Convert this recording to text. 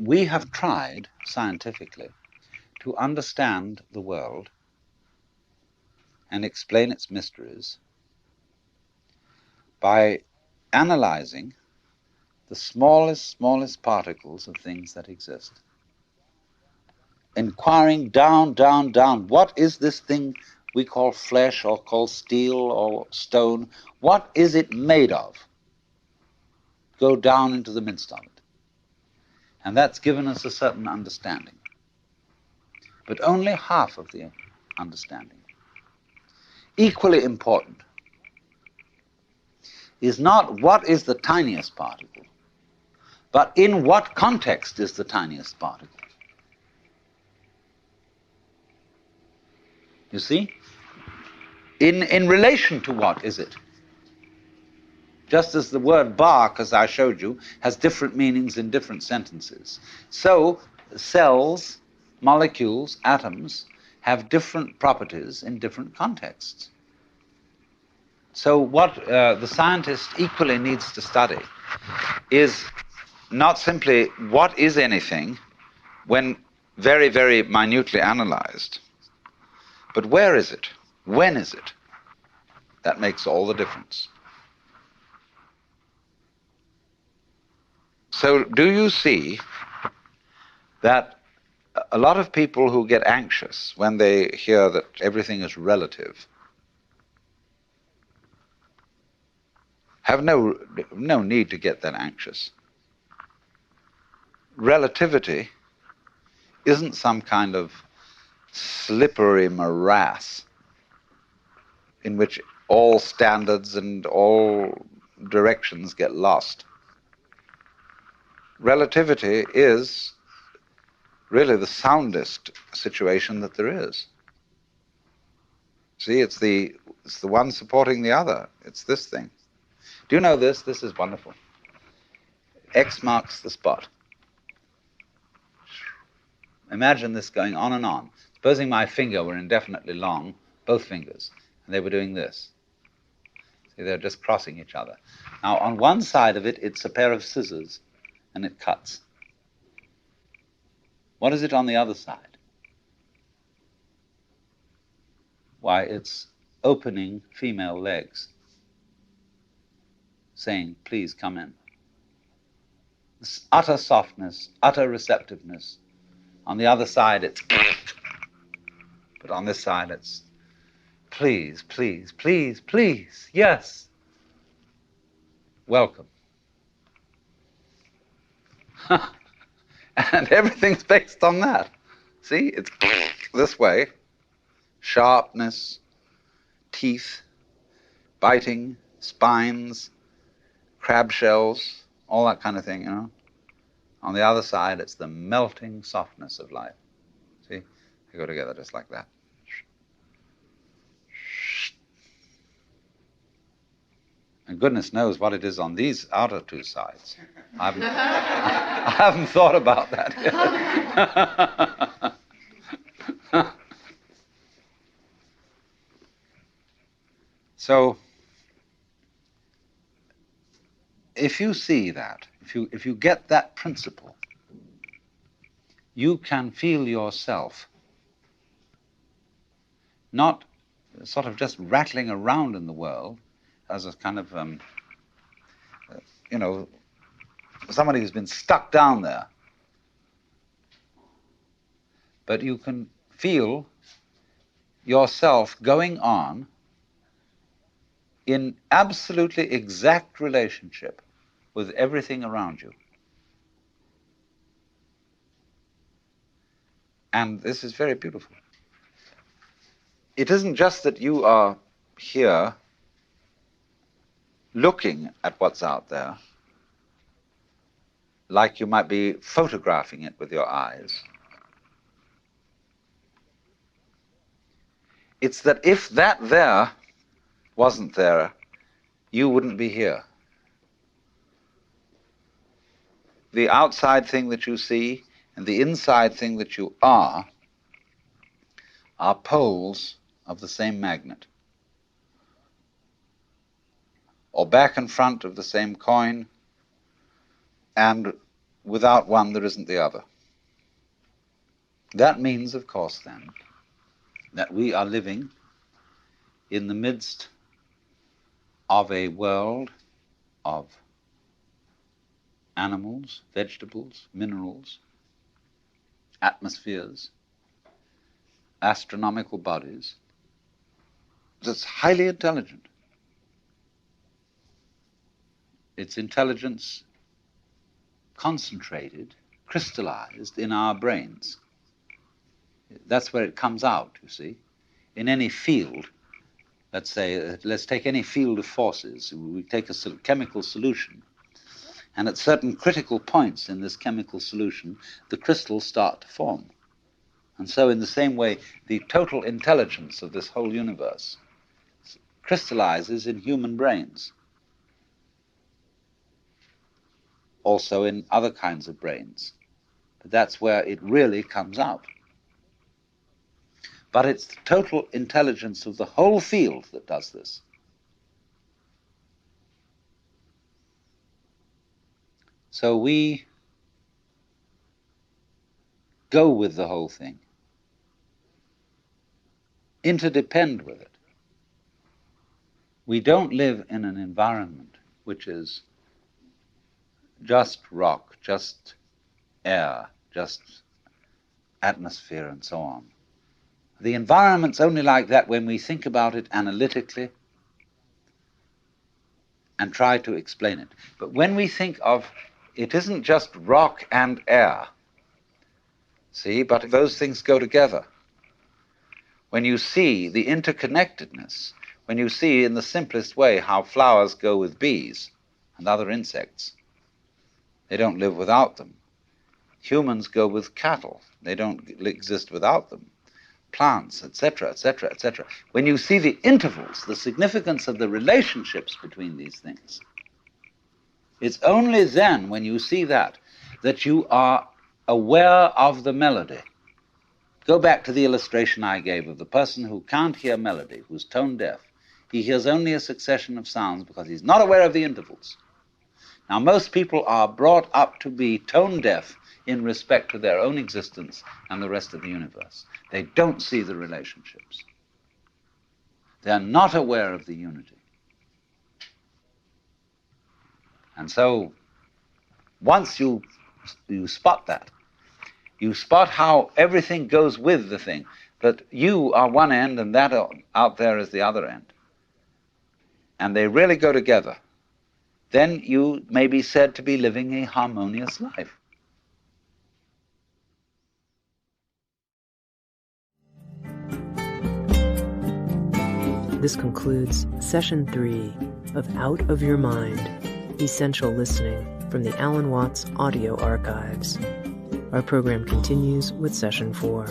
we have tried scientifically to understand the world and explain its mysteries by analyzing the smallest particles of things that exist. Inquiring down, what is this thing we call flesh or call steel or stone? What is it made of? Go down into the midst of it. And that's given us a certain understanding. But only half of the understanding. Equally important is not what is the tiniest particle, but in what context is the tiniest particle. You see? In relation to what is it? Just as the word bark, as I showed you, has different meanings in different sentences, so cells, molecules, atoms have different properties in different contexts. So what the scientist equally needs to study is not simply what is anything when very, very minutely analyzed, but where is it? When is it? That makes all the difference. So do you see that a lot of people who get anxious when they hear that everything is relative have no need to get that anxious. Relativity isn't some kind of slippery morass in which all standards and all directions get lost. Relativity is really the soundest situation that there is. See, it's the one supporting the other. It's this thing. Do you know this? This is wonderful. X marks the spot. Imagine this going on and on. Supposing my finger were indefinitely long, both fingers, and they were doing this. See, they're just crossing each other. Now, on one side of it, it's a pair of scissors, and it cuts. What is it on the other side? Why, it's opening female legs, saying, please come in. This utter softness, utter receptiveness. On the other side, it's but on this side, it's please, please, please, please, yes. Welcome. And everything's based on that. See, it's this way. Sharpness, teeth, biting, spines, crab shells, all that kind of thing, you know. On the other side, it's the melting softness of life. See, they go together just like that. And goodness knows what it is on these outer two sides. I haven't thought about that yet. So, if you see that, if you get that principle, you can feel yourself not sort of just rattling around in the world as a kind of, somebody who's been stuck down there. But you can feel yourself going on in absolutely exact relationship with everything around you. And this is very beautiful. It isn't just that you are here looking at what's out there, like you might be photographing it with your eyes. It's that if that there wasn't there, you wouldn't be here. The outside thing that you see and the inside thing that you are poles of the same magnet, or back and front of the same coin, and without one there isn't the other. That means, of course, then, that we are living in the midst of a world of animals, vegetables, minerals, atmospheres, astronomical bodies, that's highly intelligent. Its intelligence concentrated, crystallized in our brains. That's where it comes out, you see. In any field, let's say, let's take any field of forces. We take a chemical solution, and at certain critical points in this chemical solution, the crystals start to form. And so in the same way, the total intelligence of this whole universe crystallizes in human brains. Also in other kinds of brains. But that's where it really comes out. But it's the total intelligence of the whole field that does this. So we go with the whole thing, interdepend with it. We don't live in an environment which is just rock, just air, just atmosphere, and so on. The environment's only like that when we think about it analytically and try to explain it. But when we think of it isn't just rock and air, see, but those things go together. When you see the interconnectedness, when you see in the simplest way how flowers go with bees and other insects, they don't live without them. Humans go with cattle. They don't exist without them. Plants, etc., etc., etc. When you see the intervals, the significance of the relationships between these things, it's only then, when you see that, that you are aware of the melody. Go back to the illustration I gave of the person who can't hear melody, who's tone deaf. He hears only a succession of sounds because he's not aware of the intervals. Now, most people are brought up to be tone deaf in respect to their own existence and the rest of the universe. They don't see the relationships. They're not aware of the unity. And so, once you spot that, you spot how everything goes with the thing, that you are one end and that out there is the other end, and they really go together, then you may be said to be living a harmonious life. This concludes Session 3 of Out of Your Mind, Essential Listening from the Alan Watts Audio Archives. Our program continues with Session 4.